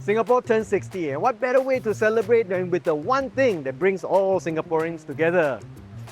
Singapore turned 60, and what better way to celebrate than with the one thing that brings all Singaporeans together?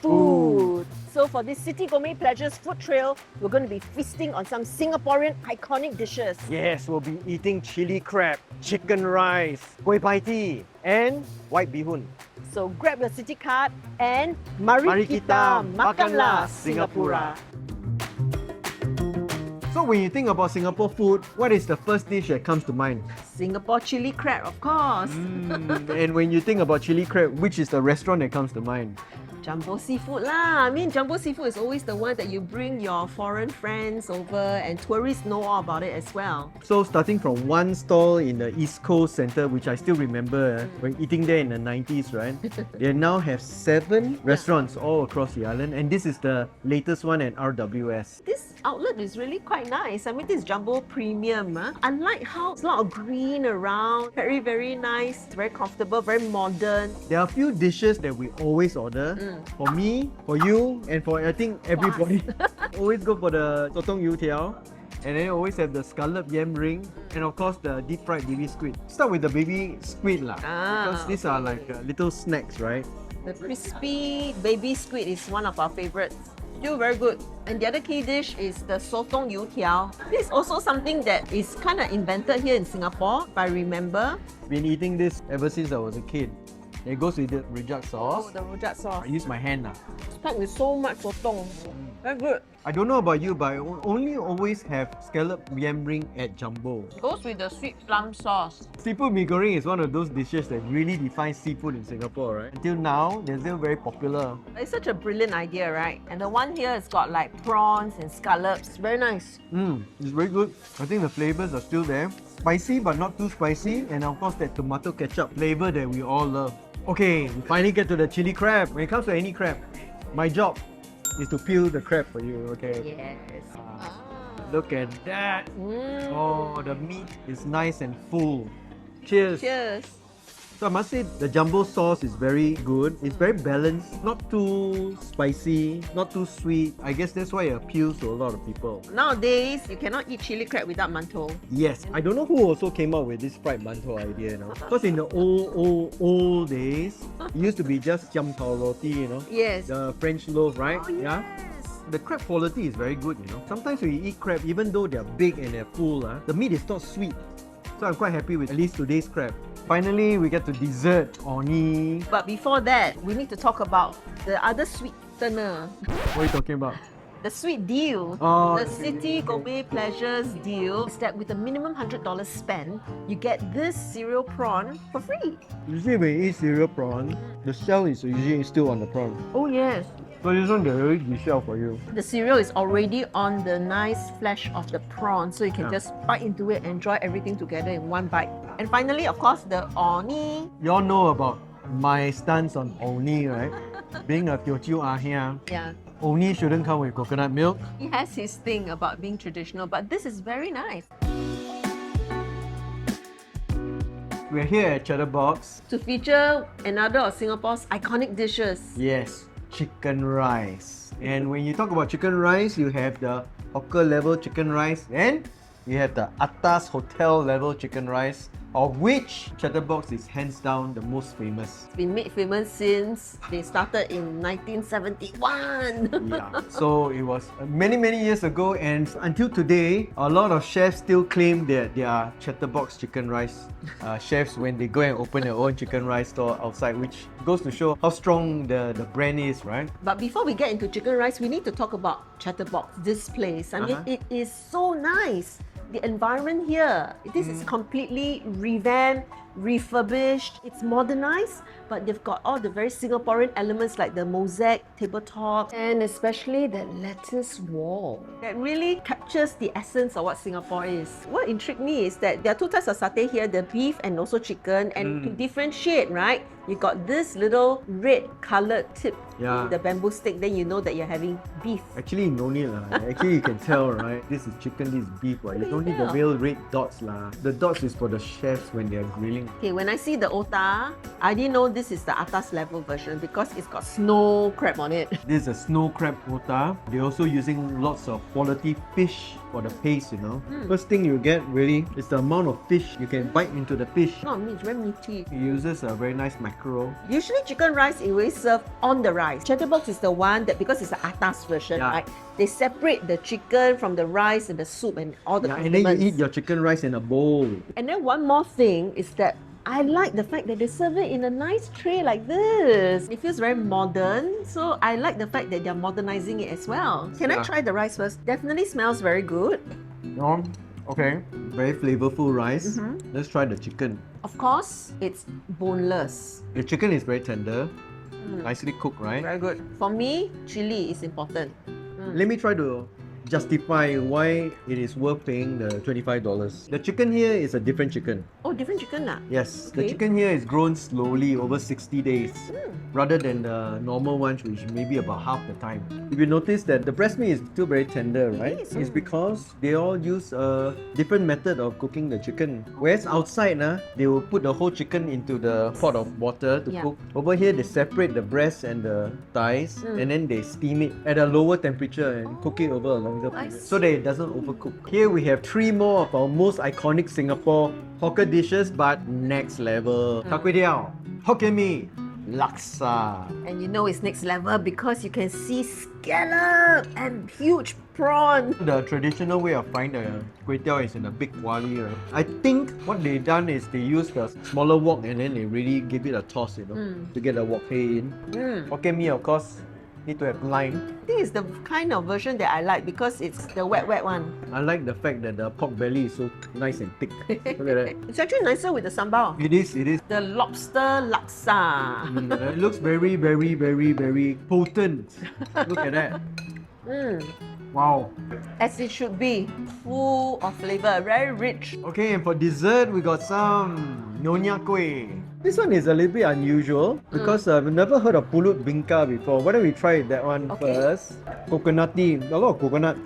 Food. So for this Citi Gourmet Pleasures food trail, we're going to be feasting on some Singaporean iconic dishes. Yes, we'll be eating chili crab, chicken rice, kueh pie tee, and white bee hoon. So grab your Citi card and mari kita makanlah Singapura. So when you think about Singapore food, what is the first dish that comes to mind? Singapore chili crab, of course. And when you think about chili crab, which is the restaurant that comes to mind? Jumbo seafood lah. I mean, jumbo seafood is always the one that you bring your foreign friends over, and tourists know all about it as well. So starting from one stall in the East Coast Centre, which I still remember when eating there in the 90s, right? They now have 7 restaurants all across the island, and this is the latest one at RWS. This outlet is really quite nice. I mean, this Jumbo Premium. I like how there's a lot of green around. Very, very nice. Very comfortable, very modern. There are a few dishes that we always order. For me, for you, and for I think everybody. Always go for the sotong youtiao. And then always have the scallop yam ring, and of course the deep fried baby squid. Start with the baby squid lah, because these are like little snacks, right? The crispy baby squid is one of our favorites. Still very good. And the other key dish is the sotong youtiao. This is also something that is kind of invented here in Singapore, if I remember. Been eating this ever since I was a kid. It goes with the rujak sauce. Oh, the rujak sauce. I use my hand now. It's packed with so much sotong. Very good. I don't know about you, but I only always have scallop yam ring at Jumbo. Goes with the sweet plum sauce. Seafood mee goreng is one of those dishes that really defines seafood in Singapore, right? Until now, they're still very popular. It's such a brilliant idea, right? And the one here has got like prawns and scallops. Very nice. It's very good. I think the flavors are still there. Spicy, but not too spicy. And of course, that tomato ketchup flavor that we all love. Okay, we finally get to the chili crab. When it comes to any crab, my job is to peel the crab for you, okay? Yes. Look at that. Oh, the meat is nice and full. Cheers. Cheers. So I must say the jumbo sauce is very good. It's very balanced, not too spicy, not too sweet. I guess that's why it appeals to a lot of people. Nowadays, you cannot eat chili crab without mantou. Yes, I don't know who also came up with this fried mantou idea, you know. Because in the old days, it used to be just jam tau roti, you know. Yes. The French loaf, right? Oh, yes. The crab quality is very good, you know. Sometimes when you eat crab, even though they're big and they're full, the meat is not sweet. So I'm quite happy with at least today's crab. Finally, we get to dessert, oni. But before that, we need to talk about the other sweetener. What are you talking about? The sweet deal. Oh, The Citi Gourmet Pleasures deal is that with a minimum $100 spend, you get this cereal prawn for free. Usually when you eat cereal prawn, the shell is usually still on the prawn. Oh yes. So this one, they already de-shell for you. The cereal is already on the nice flesh of the prawn, so you can just bite into it and enjoy everything together in one bite. And finally, of course, the oni. You all know about my stance on oni, right? Being a Teochew Ahia, Yeah. oni shouldn't come with coconut milk. He has his thing about being traditional, but this is very nice. We're here at Chatterbox. To feature another of Singapore's iconic dishes. Yes, chicken rice. And when you talk about chicken rice, you have the hawker level chicken rice and you have the atas hotel level chicken rice, of which Chatterbox is hands down the most famous. It's been made famous since they started in 1971. Yeah, so it was many years ago, and until today, a lot of chefs still claim that they are Chatterbox chicken rice chefs when they go and open their own chicken rice store outside, which goes to show how strong the brand is, right? But before we get into chicken rice, we need to talk about Chatterbox, this place. I mean, it is so nice. The environment here, this is completely revamped, refurbished, it's modernized, but they've got all the very Singaporean elements like the mosaic tabletop and especially that lattice wall that really captures the essence of what Singapore is. What intrigued me is that there are 2 types of satay here, the beef and also chicken, and to differentiate, right? You got this little red colored tip, the bamboo stick, then you know that you're having beef. Actually, no need lah. Actually, you can tell, right? This is chicken, this is beef, right? You don't need the real red dots lah. The dots is for the chefs when they're grilling. Okay, when I see the otah, I didn't know this is the atas level version because it's got snow crab on it. This is a snow crab otah. They're also using lots of quality fish for the paste, you know. First thing you get really is the amount of fish. You can bite into the fish. Not meat, it's very meaty. It uses a very nice mackerel. Usually chicken rice is always served on the rice. Chatterbox is the one that, because it's the atas version, Yeah. right? They separate the chicken from the rice and the soup and all the Yeah, and condiments. then you eat your chicken rice in a bowl. And then one more thing is that I like the fact that they serve it in a nice tray like this. It feels very modern, so I like the fact that they're modernizing it as well. Can I Yeah. try the rice first? Definitely smells very good. Okay. Very flavorful rice. Let's try the chicken. Of course, it's boneless. The chicken is very tender, nicely cooked, right? Very good. For me, chili is important. Let me try to justify why it is worth paying the $25. The chicken here is a different chicken. Oh, different chicken lah. Yes, the Okay. chicken here is grown slowly over 60 days rather than the normal ones, which may be about half the time. If you notice that the breast meat is still very tender, right? is. It's because they all use a different method of cooking the chicken. Whereas outside, they will put the whole chicken into the pot of water to Yeah. cook. Over here, they separate the breast and the thighs and then they steam it at a lower temperature and cook it over a longer I period so that it doesn't overcook. Here we have 3 more of our most iconic Singapore hawker dishes, but next level. Char Kway Teow, Hokkien Mee, laksa. And you know it's next level because you can see scallop and huge prawn. The traditional way of frying the kway teow is in a big wali. Right? I think what they done is they use the smaller wok and then they really give it a toss, you know, to get the wok hay in. Hokkien Mee, of course, need to have lime. I think it's the kind of version that I like because it's the wet one. I like the fact that the pork belly is so nice and thick. Look at that. It's actually nicer with the sambal. It is, it is. The lobster laksa. It looks very, very, very, very potent. Look at that. Wow. As it should be. Full of flavor, very rich. Okay, and for dessert, we got some Nyonya Kueh. This one is a little bit unusual because I've never heard of pulut bingka before. Why don't we try that one first? Coconutty, a lot of coconut.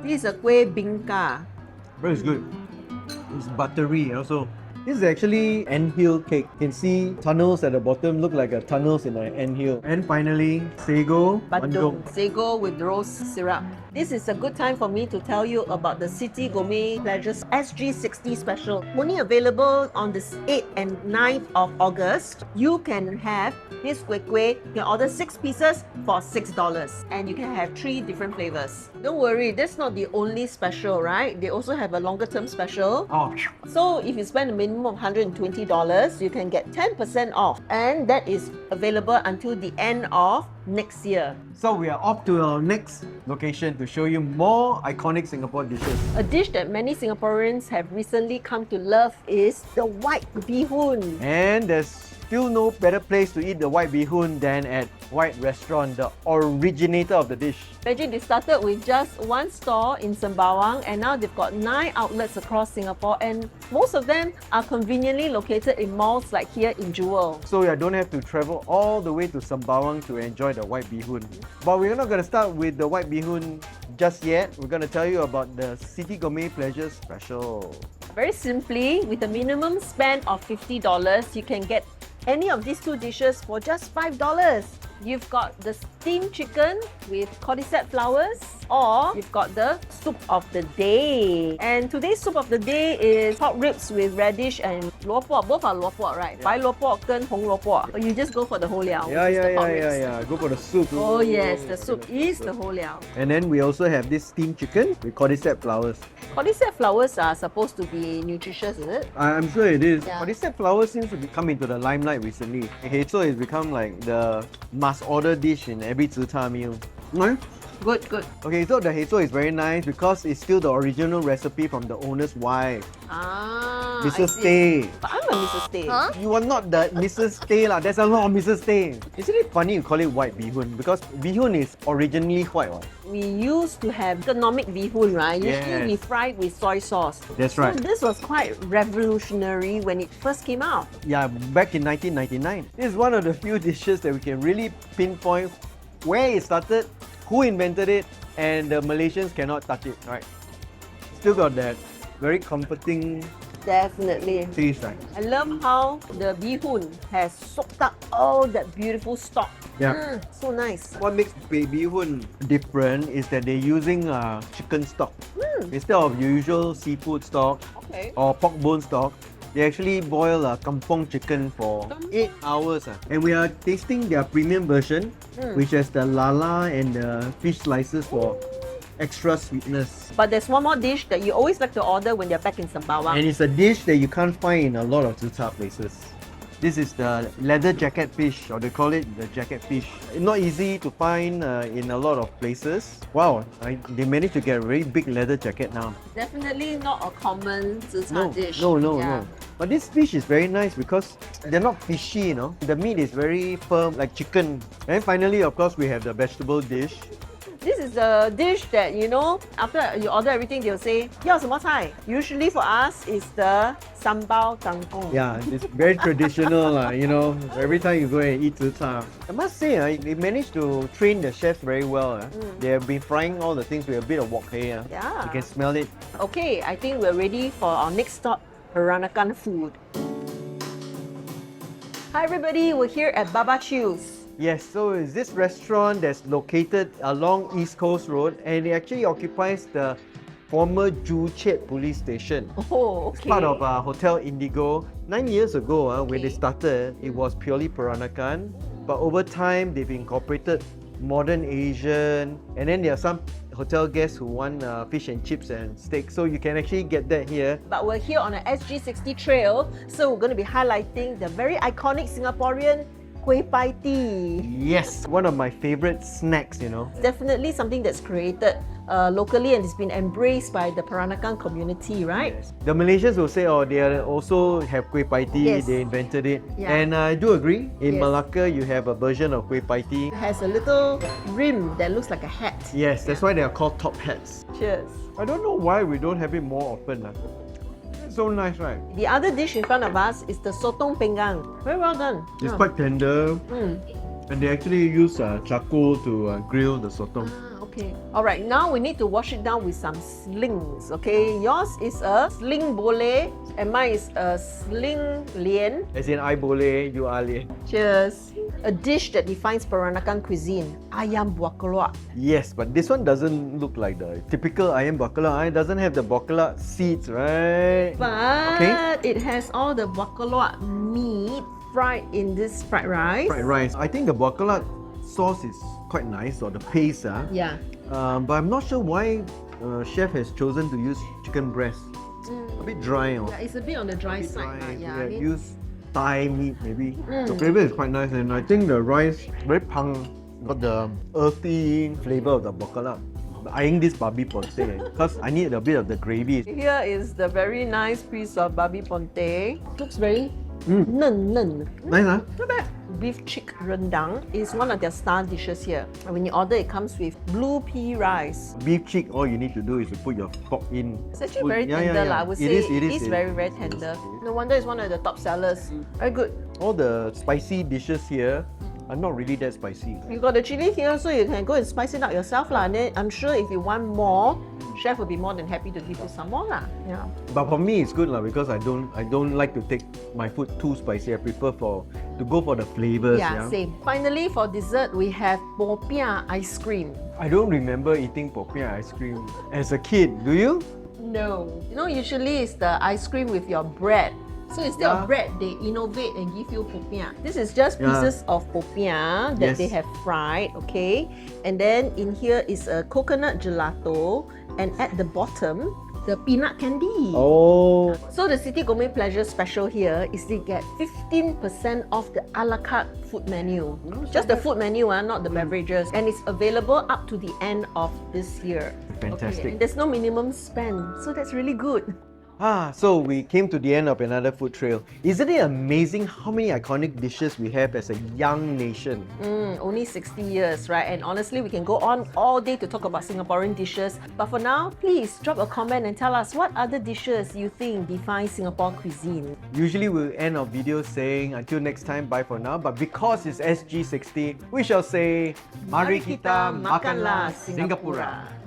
This is a kueh bingka. Very good. It's buttery also. This is actually anthill cake. You can see tunnels at the bottom look like tunnels in an anthill. And finally, sago bandung. Sago with rose syrup. This is a good time for me to tell you about the Citi Gourmet Pleasures SG60 special. Only available on the 8th and 9th of August. You can have this kueh kueh. You can order 6 pieces for $6 and you can have 3 different flavors. Don't worry, that's not the only special, right? They also have a longer term special. Oh, So if you spend a minimum of $120, you can get 10% off. And that is available until the end of next year. so we are off to our next location to show you more iconic Singapore dishes. A dish that many Singaporeans have recently come to love is the white bee hoon. And there's still no better place to eat the white bee hoon than at White Restaurant, the originator of the dish. Imagine they started with just one store in Sembawang and now they've got 9 outlets across Singapore and most of them are conveniently located in malls like here in Jewel. So you don't have to travel all the way to Sembawang to enjoy the white bee hoon. But we're not going to start with the white bee hoon just yet. We're going to tell you about the Citi Gourmet Pleasures special. Very simply, with a minimum spend of $50, you can get any of these 2 dishes for just $5. You've got the steamed chicken with cordyceps flowers, or you've got the soup of the day. And today's soup of the day is pork ribs with radish and luo po. Both are luo po, right? Bai luo po and hong luo po. Or you just go for the whole liao. Yeah, which is the pork ribs. yeah. Go for the soup. Oh yes, the soup is the whole liao. And then we also have this steamed chicken with cordyceps flowers. Cordyceps flowers are supposed to be nutritious, is it? I'm sure it is. Yeah. Cordyceps flowers seems to come into the limelight recently. Heizo has become like the must-order dish in every zi char meal. Right? Good, good. Okay, so the heizo is very nice because it's still the original recipe from the owner's wife, Ah, I Mrs. see. Tay. But I'm a Mrs. Tay. You are not the Mrs. Tay lah. There's a lot of Mrs. Tay. Isn't it funny you call it white bee hoon? Because bee hoon is originally white one. We used to have economic bee hoon, right? Usually we Yes. fry it with soy sauce. That's So right. this was quite revolutionary when it first came out. Yeah, back in 1999. This is one of the few dishes that we can really pinpoint where it started, who invented it, and the Malaysians cannot touch it, right? Still got that very comforting Definitely. Taste right. I love how the bee hoon has soaked up all that beautiful stock. Yeah. So nice. What makes bee hoon different is that they're using chicken stock. Instead of usual seafood stock Okay. or pork bone stock, they actually boil kampong chicken for 8 hours. And we are tasting their premium version, which has the lala and the fish slices for extra sweetness. But there's one more dish that you always like to order when you're back in Sembawang. And it's a dish that you can't find in a lot of zi char places. This is the leather jacket fish, or they call it the jacket fish. Not easy to find in a lot of places. Wow, they managed to get a very big leather jacket now. Definitely not a common zi char dish. No. But this fish is very nice because they're not fishy, you know. The meat is very firm, like chicken. And finally, of course, we have the vegetable dish. This is a dish that, you know, after you order everything, they'll say, 要什么菜? Usually for us, it's the sambal kangkong. Yeah, it's very traditional, you know, every time you go and eat zi char. I must say, they managed to train the chefs very well. They have been frying all the things with a bit of wok hei. Yeah. You can smell it. Okay, I think we're ready for our next stop, Peranakan food. Hi everybody, we're here at Baba Chew's. Yes, so it's this restaurant that's located along East Coast Road, and it actually occupies the former Joo Chiat police station. Oh, okay. It's part of Hotel Indigo. 9 years ago, when they started, it was purely Peranakan. But over time, they've incorporated modern Asian, and then there are some hotel guests who want fish and chips and steak. So you can actually get that here. But we're here on an SG60 trail, so we're going to be highlighting the very iconic Singaporean kueh pai tee. Yes, one of my favorite snacks, you know. Definitely something that's created locally and it's been embraced by the Peranakan community, right? Yes. The Malaysians will say, oh, they also have kueh pai tee, Yes. they invented it. Yeah. And I do agree. In Yes. Malacca, you have a version of kueh pai tee. It has a little rim that looks like a hat. Yes, that's why they are called top hats. Cheers. I don't know why we don't have it more often. It's so nice, right? The other dish in front of us is the sotong penggang. Very well done. It's Yeah. quite tender. Mm. And they actually use charcoal to grill the sotong. Okay. Alright, now we need to wash it down with some slings. Okay, yours is a sling boleh and mine is a sling lian. As in, I boleh, you are lian. Cheers. A dish that defines Peranakan cuisine, ayam buah keluak. Yes, but this one doesn't look like the typical ayam buah keluak. It doesn't have the buah keluak seeds, right? But it has all the buah keluak meat fried in this fried rice. Fried rice. I think the buah keluak sauce is quite nice, or the paste. Yeah. But I'm not sure why chef has chosen to use chicken breast. A bit dry. Yeah, it's a bit on the dry side. Yeah, I mean, use Thai meat maybe. The flavor is quite nice, and I think the rice very pang, got the earthy flavor of the buah keluak. I'm eyeing this babi ponte because I need a bit of the gravy. here is the very nice piece of babi ponte. Looks very嫩. Nice, huh? Not bad. Beef chick rendang is one of their star dishes here. And when you order, it comes with blue pea rice. Beef cheek, all you need to do is to put your fork in. It's actually very tender, I would say. It It is is very tender. No wonder it's one of the top sellers. Very good. All the spicy dishes here are not really that spicy. You got the chili here, so you can go and spice it out yourself lah. And then I'm sure if you want more, chef will be more than happy to give you some more lah. Yeah. But for me, it's good lah, because I don't like to take my food too spicy. I prefer to go for the flavors. Yeah, same. Finally, for dessert, we have popiah ice cream. I don't remember eating popiah ice cream as a kid. Do you? No. You know, usually it's the ice cream with your bread. So instead of bread, they innovate and give you popiah. This is just pieces of popiah that they have fried, okay? And then in here is a coconut gelato, and at the bottom, the peanut candy. Oh. So the Citi Gourmet Pleasures special here is they get 15% off the a la carte food menu. Just the food menu, not the beverages. And it's available up to the end of this year. Fantastic. Okay, and there's no minimum spend, so that's really good. So we came to the end of another food trail. Isn't it amazing how many iconic dishes we have as a young nation? Only 60 years, right? And honestly, we can go on all day to talk about Singaporean dishes. But for now, please drop a comment and tell us what other dishes you think define Singapore cuisine. Usually we'll end our videos saying, until next time, bye for now. But because it's SG60, we shall say, Mari kita makanlah Singapura.